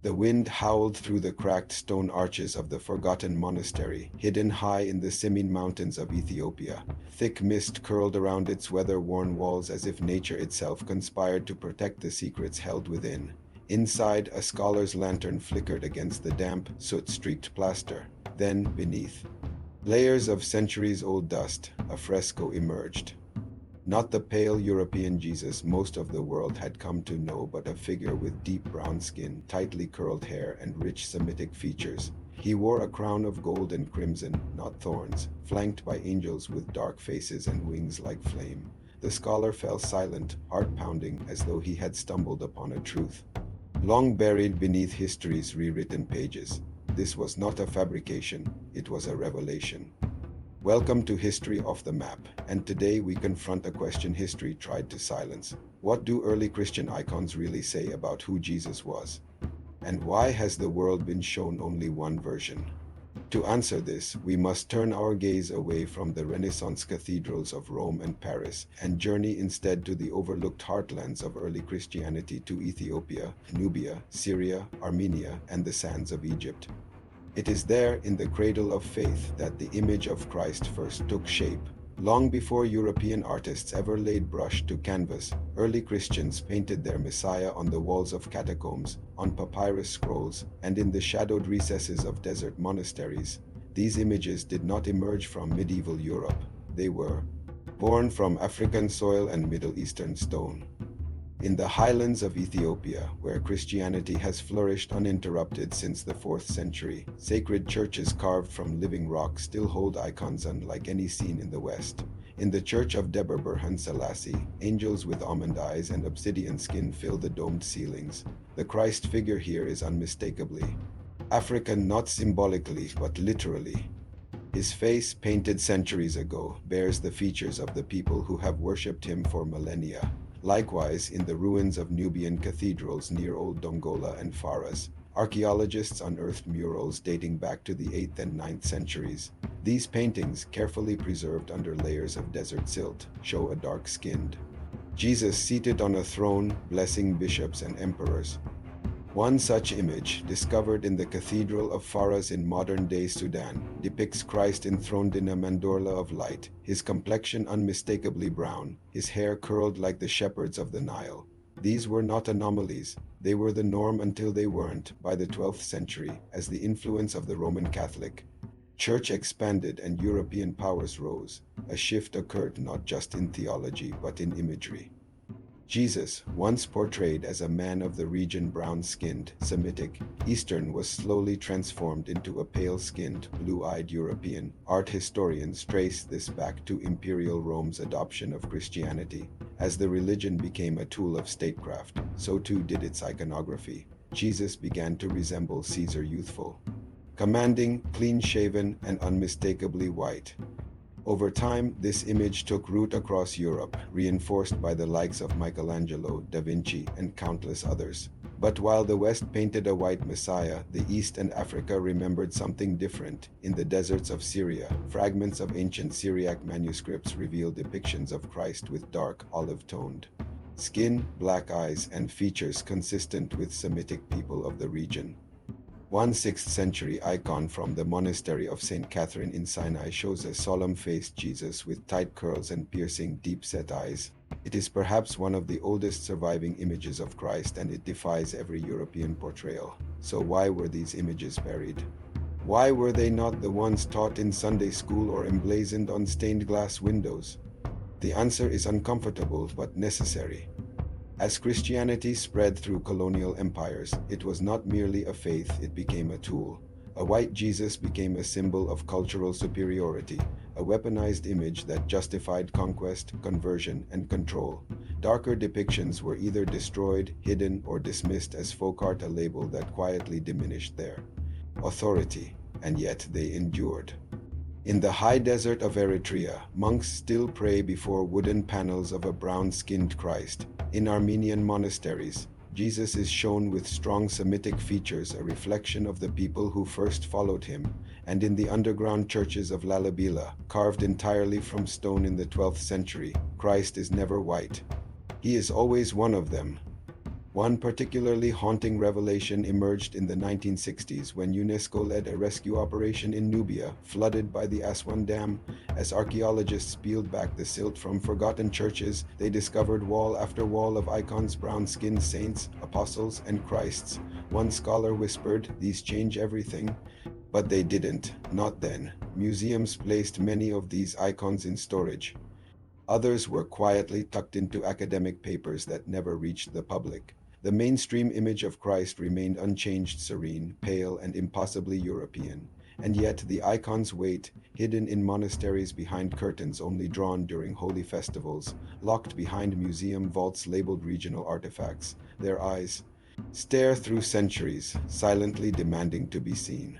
The wind howled through the cracked stone arches of the forgotten monastery, hidden high in the Simien mountains of Ethiopia. Thick mist curled around its weather-worn walls as if nature itself conspired to protect the secrets held within. Inside, a scholar's lantern flickered against the damp, soot-streaked plaster. Then, beneath layers of centuries-old dust, a fresco emerged. Not the pale European Jesus most of the world had come to know, but a figure with deep brown skin, tightly curled hair, and rich Semitic features. He wore a crown of gold and crimson, not thorns, flanked by angels with dark faces and wings like flame. The scholar fell silent, heart pounding, as though he had stumbled upon a truth long buried beneath history's rewritten pages. This was not a fabrication, it was a revelation. Welcome to History Off the Map, and today we confront a question history tried to silence. What do early Christian icons really say about who Jesus was? And why has the world been shown only one version? To answer this, we must turn our gaze away from the Renaissance cathedrals of Rome and Paris and journey instead to the overlooked heartlands of early Christianity, to Ethiopia, Nubia, Syria, Armenia, and the sands of Egypt. It is there, in the cradle of faith, that the image of Christ first took shape. Long before European artists ever laid brush to canvas, early Christians painted their Messiah on the walls of catacombs, on papyrus scrolls, and in the shadowed recesses of desert monasteries. These images did not emerge from medieval Europe. They were born from African soil and Middle Eastern stone. In the highlands of Ethiopia, where Christianity has flourished uninterrupted since the 4th century, sacred churches carved from living rock still hold icons unlike any seen in the West. In the church of Deber Berhan Selassie, angels with almond eyes and obsidian skin fill the domed ceilings. The Christ figure here is unmistakably African, not symbolically, but literally. His face, painted centuries ago, bears the features of the people who have worshipped him for millennia. Likewise, in the ruins of Nubian cathedrals near Old Dongola and Faras, archaeologists unearthed murals dating back to the 8th and 9th centuries. These paintings, carefully preserved under layers of desert silt, show a dark-skinned Jesus seated on a throne, blessing bishops and emperors. One such image, discovered in the Cathedral of Faras in modern-day Sudan, depicts Christ enthroned in a mandorla of light, his complexion unmistakably brown, his hair curled like the shepherds of the Nile. These were not anomalies, they were the norm until they weren't. By the 12th century, as the influence of the Roman Catholic Church expanded and European powers rose, a shift occurred not just in theology but in imagery. Jesus, once portrayed as a man of the region, brown-skinned, Semitic, Eastern, was slowly transformed into a pale-skinned, blue-eyed European. Art historians trace this back to Imperial Rome's adoption of Christianity. As the religion became a tool of statecraft, so too did its iconography. Jesus began to resemble Caesar, youthful, commanding, clean-shaven, and unmistakably white. Over time, this image took root across Europe, reinforced by the likes of Michelangelo, Da Vinci, and countless others. But while the West painted a white Messiah, the East and Africa remembered something different. In the deserts of Syria, fragments of ancient Syriac manuscripts reveal depictions of Christ with dark, olive-toned skin, black eyes, and features consistent with Semitic people of the region. One 6th century icon from the monastery of St. Catherine in Sinai shows a solemn-faced Jesus with tight curls and piercing, deep-set eyes. It is perhaps one of the oldest surviving images of Christ, and it defies every European portrayal. So why were these images buried? Why were they not the ones taught in Sunday school or emblazoned on stained glass windows? The answer is uncomfortable but necessary. As Christianity spread through colonial empires, it was not merely a faith, it became a tool. A white Jesus became a symbol of cultural superiority, a weaponized image that justified conquest, conversion, and control. Darker depictions were either destroyed, hidden, or dismissed as folk art, a label that quietly diminished their authority, and yet they endured. In the high desert of Eritrea, monks still pray before wooden panels of a brown-skinned Christ. In Armenian monasteries, Jesus is shown with strong Semitic features, a reflection of the people who first followed him. And in the underground churches of Lalibela, carved entirely from stone in the 12th century, Christ is never white. He is always one of them. One particularly haunting revelation emerged in the 1960s when UNESCO led a rescue operation in Nubia, flooded by the Aswan Dam. As archaeologists peeled back the silt from forgotten churches, they discovered wall after wall of icons, brown-skinned saints, apostles, and Christs. One scholar whispered, "These change everything." But they didn't, not then. Museums placed many of these icons in storage. Others were quietly tucked into academic papers that never reached the public. The mainstream image of Christ remained unchanged, serene, pale, and impossibly European. And yet the icons wait, hidden in monasteries behind curtains only drawn during holy festivals, locked behind museum vaults labeled regional artifacts. Their eyes stare through centuries, silently demanding to be seen.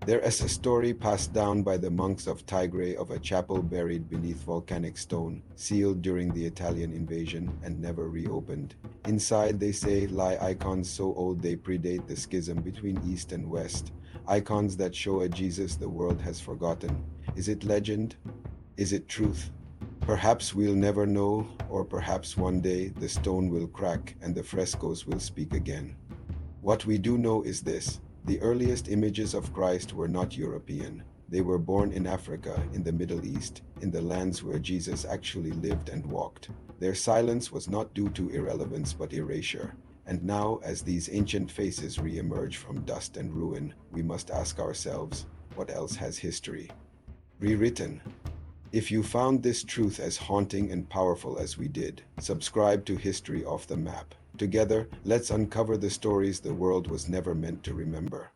There is a story passed down by the monks of Tigray of a chapel buried beneath volcanic stone, sealed during the Italian invasion and never reopened. Inside, they say, lie icons so old they predate the schism between East and West. Icons that show a Jesus the world has forgotten. Is it legend? Is it truth? Perhaps we'll never know, or perhaps one day the stone will crack and the frescoes will speak again. What we do know is this: the earliest images of Christ were not European. They were born in Africa, in the Middle East, in the lands where Jesus actually lived and walked. Their silence was not due to irrelevance but erasure. And now, as these ancient faces re-emerge from dust and ruin, we must ask ourselves, what else has history rewritten? If you found this truth as haunting and powerful as we did, subscribe to History Off the Map. Together, let's uncover the stories the world was never meant to remember.